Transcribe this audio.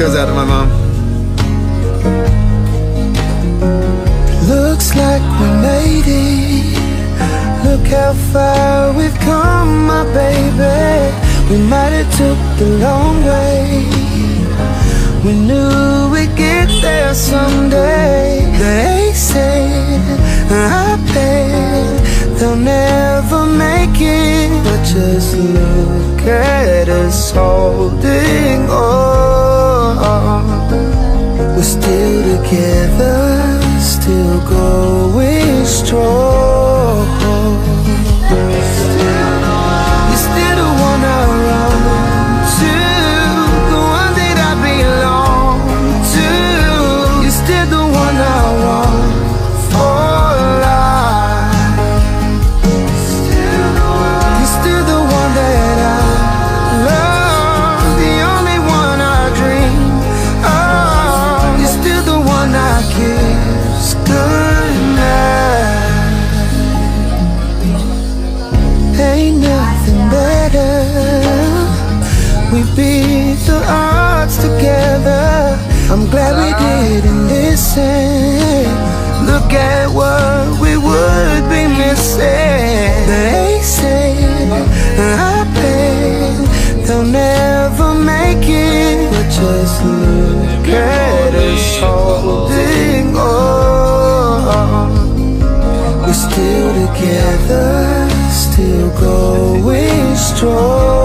goes out to my mom. Looks like we made it. Look how far we've come, my baby. We might have took the long way. We knew we'd get there someday. They said, I bet they'll never make it. But just look at us holding on. We're still together, still going strong. You're still the one I run to, the one that I belong to. You're still the one I want for life. You're still the one that I love, the only one I dream of. You're still the one I kiss goodnight. Ain't nothing better. We beat the odds together. I'm glad we didn't listen. Look at what we would be missing. They say, I bet they'll never make it. But just look at us holding on. We're still together, still going strong.